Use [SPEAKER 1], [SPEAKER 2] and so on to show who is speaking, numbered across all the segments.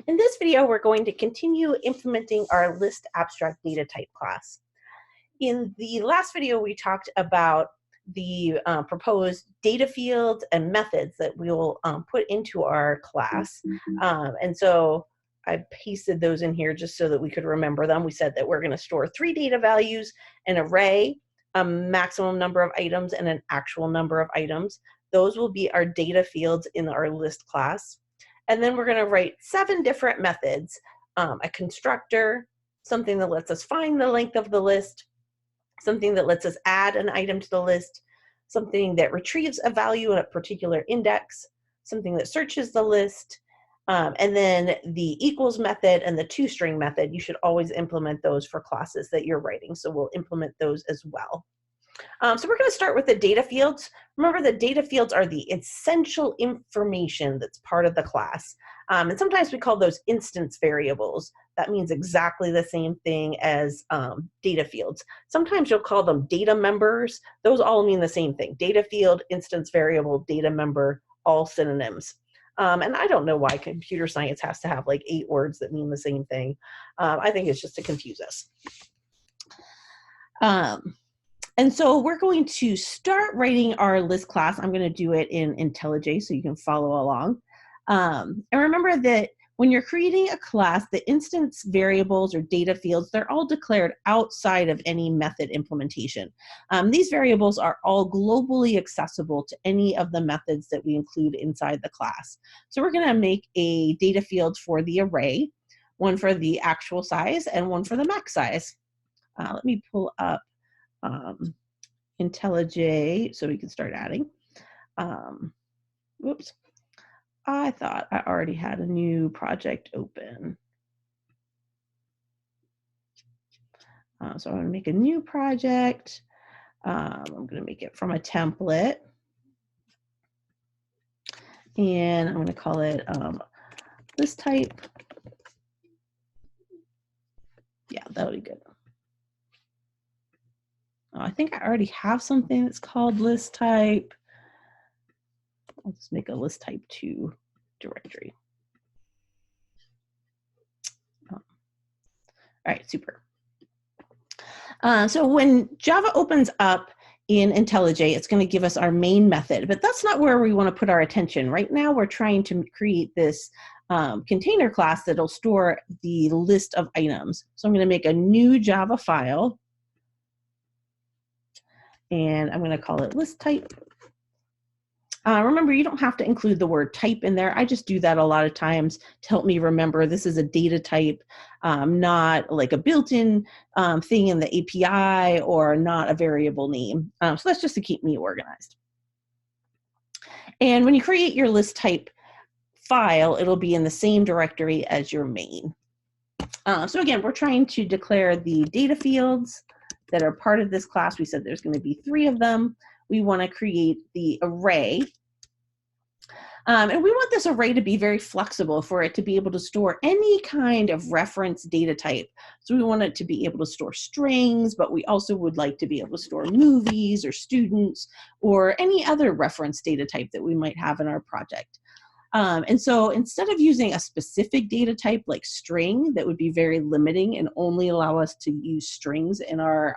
[SPEAKER 1] In this video, we're going to continue implementing our list abstract data type class. In the last video, we talked about the proposed data fields and methods that we will put into our class. And so I pasted those in here just so that we could remember them. We said that we're going to store 3 data values, an array, a maximum number of items, and an actual number of items. Those will be our data fields in our list class. And then we're going to write 7 different methods, a constructor, something that lets us find the length of the list, something that lets us add an item to the list, something that retrieves a value in a particular index, something that searches the list, and then the equals method and the toString method. You should always implement those for classes that you're writing, so we'll implement those as well. So we're going to start with the data fields. Remember, the data fields are the essential information that's part of the class. And sometimes we call those instance variables. That means exactly the same thing as data fields. Sometimes you'll call them data members. Those all mean the same thing. Data field, instance variable, data member, all synonyms. And I don't know why computer science has to have like 8 words that mean the same thing. I think it's just to confuse us. And so we're going to start writing our list class. I'm going to do it in IntelliJ so you can follow along. And remember that when you're creating a class, the instance variables or data fields, they're all declared outside of any method implementation. These variables are all globally accessible to any of the methods that we include inside the class. So we're going to make a data field for the array, one for the actual size, and one for the max size. Let me pull up IntelliJ so we can start adding. Whoops. I thought I already had a new project open. So I'm going to make a new project. I'm going to make it from a template. And I'm going to call it list type. Yeah, that'll be good. I think I already have something that's called list type. I'll just make a list type 2 directory. All right, super. So when Java opens up in IntelliJ, it's going to give us our main method, but that's not where we want to put our attention. Right now, we're trying to create this container class that'll store the list of items. So I'm going to make a new Java file. And I'm going to call it list type. Remember, you don't have to include the word type in there. I just do that a lot of times to help me remember this is a data type, not like a built-in thing in the API or not a variable name. So that's just to keep me organized. And when you create your list type file, it'll be in the same directory as your main. So again, we're trying to declare the data fields that are part of this class. We said there's going to be 3 of them. We want to create the array. And we want this array to be very flexible for it to be able to store any kind of reference data type. So we want it to be able to store strings, but we also would like to be able to store movies or students or any other reference data type that we might have in our project. And so instead of using a specific data type like string that would be very limiting and only allow us to use strings in our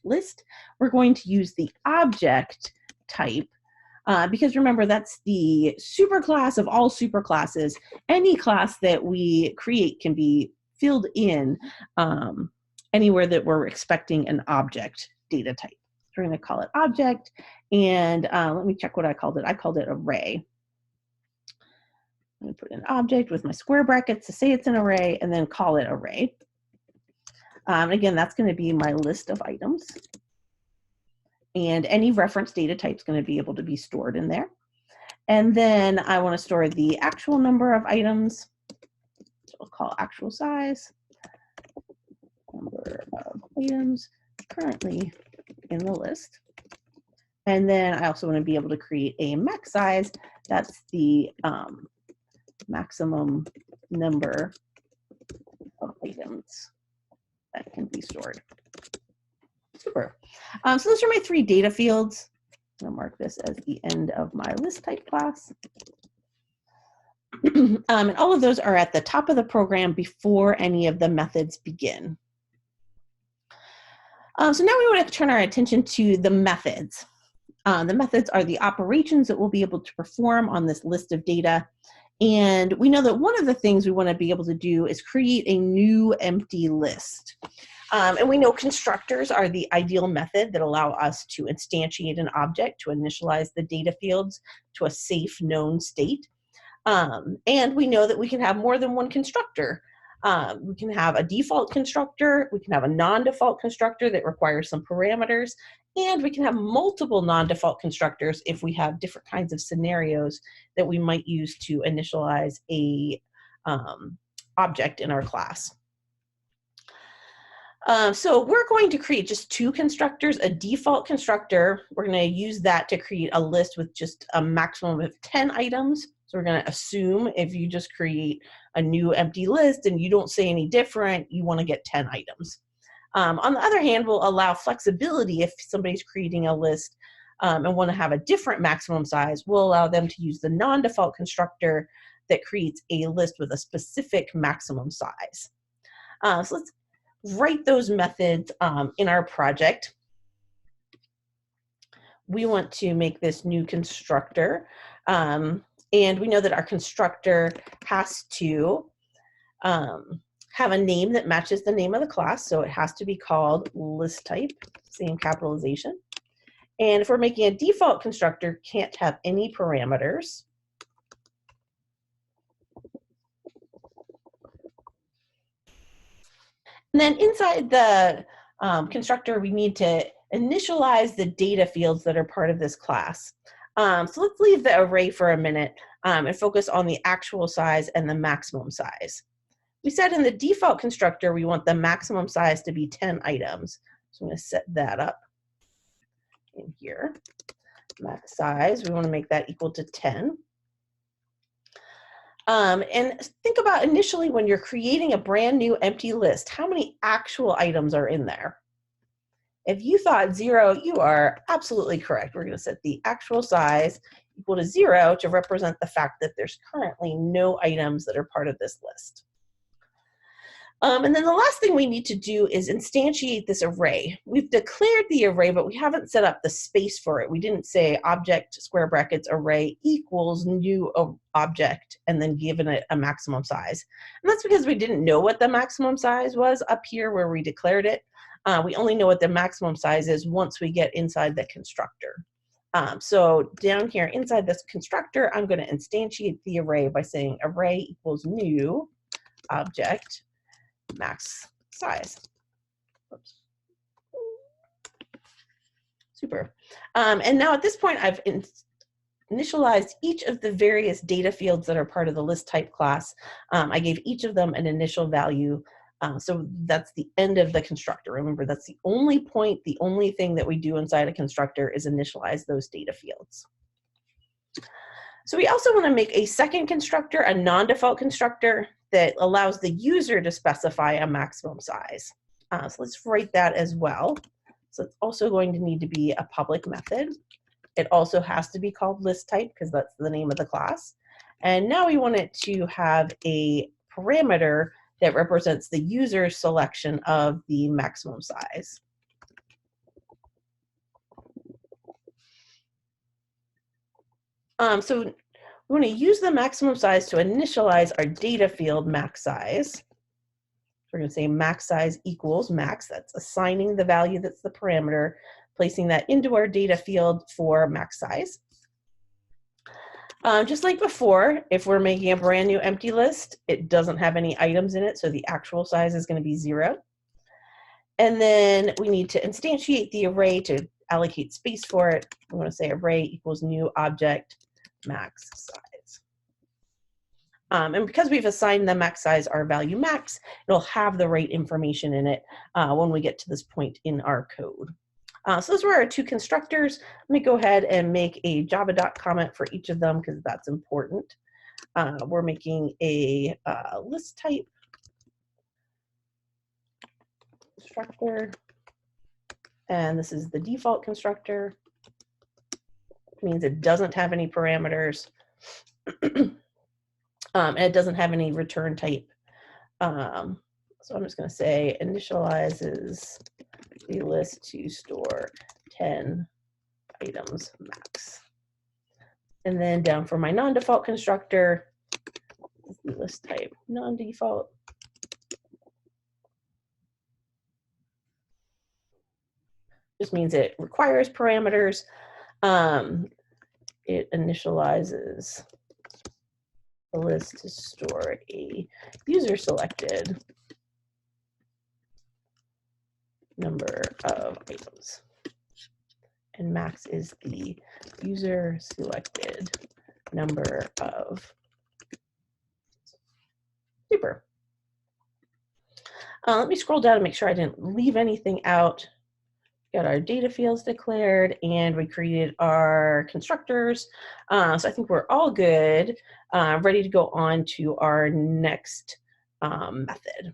[SPEAKER 1] list, we're going to use the object type because remember, that's the superclass of all superclasses. Any class that we create can be filled in anywhere that we're expecting an object data type. So we're going to call it object, and let me check what I called it. I called it array. I'm going to put an object with my square brackets to say it's an array, and then call it array. Again, that's going to be my list of items. And any reference data type is going to be able to be stored in there. And then I want to store the actual number of items. So we'll call actual size, number of items currently in the list. And then I also want to be able to create a max size. That's the maximum number of items that can be stored. Super. So those are my 3 data fields. I'll mark this as the end of my list type class. And all of those are at the top of the program before any of the methods begin. So now we want to turn our attention to the methods. The methods are the operations that we'll be able to perform on this list of data. And we know that one of the things we want to be able to do is create a new empty list. And we know constructors are the ideal method that allow us to instantiate an object, to initialize the data fields to a safe known state. And we know that we can have more than one constructor. We can have a default constructor, we can have a non-default constructor that requires some parameters, and we can have multiple non-default constructors if we have different kinds of scenarios that we might use to initialize a object in our class. So we're going to create just two constructors, a default constructor. We're going to use that to create a list with just a maximum of 10 items. So we're going to assume if you just create a new empty list and you don't say any different, you want to get 10 items. On the other hand, we'll allow flexibility if somebody's creating a list and want to have a different maximum size. We'll allow them to use the non-default constructor that creates a list with a specific maximum size. So let's write those methods in our project. We want to make this new constructor. And we know that our constructor has to have a name that matches the name of the class. So it has to be called list type, same capitalization. And if we're making a default constructor, can't have any parameters. And then inside the constructor, we need to initialize the data fields that are part of this class. So let's leave the array for a minute and focus on the actual size and the maximum size. We said in the default constructor, we want the maximum size to be 10 items. So I'm going to set that up in here. Max size, we want to make that equal to 10. And think about initially when you're creating a brand new empty list, how many actual items are in there? If you thought 0, you are absolutely correct. We're going to set the actual size equal to 0 to represent the fact that there's currently no items that are part of this list. And then the last thing we need to do is instantiate this array. We've declared the array, but we haven't set up the space for it. We didn't say object square brackets array equals new object and then given it a maximum size. And that's because we didn't know what the maximum size was up here where we declared it. We only know what the maximum size is once we get inside the constructor. So down here inside this constructor, I'm going to instantiate the array by saying array equals new object max size. Oops. Super. And now at this point, I've initialized each of the various data fields that are part of the list type class. I gave each of them an initial value. So that's the end of the constructor. Remember, that's the only point, the only thing that we do inside a constructor is initialize those data fields. So we also want to make a second constructor, a non-default constructor that allows the user to specify a maximum size. So let's write that as well. So it's also going to need to be a public method. It also has to be called list type because that's the name of the class. And now we want it to have a parameter that represents the user's selection of the maximum size. So we want to use the maximum size to initialize our data field max size. We're going to say max size equals max. That's assigning the value that's the parameter, placing that into our data field for max size. Just like before, if we're making a brand new empty list, it doesn't have any items in it, so the actual size is going to be 0. And then we need to instantiate the array to allocate space for it. We want to say array equals new object max size. And because we've assigned the max size our value max, it'll have the right information in it when we get to this point in our code. So those were our two constructors. Let me go ahead and make a Java.comment comment for each of them because that's important. We're making a list type constructor, and this is the default constructor. It means it doesn't have any parameters. And it doesn't have any return type. So I'm just going to say initializes the list to store 10 items max. And then down for my non-default constructor, the list type non-default. Just means it requires parameters. It initializes the list to store a user selected number of items. And max is the user selected number of. Super. Let me scroll down and make sure I didn't leave anything out. Got our data fields declared, and we created our constructors. So I think we're all good, ready to go on to our next method.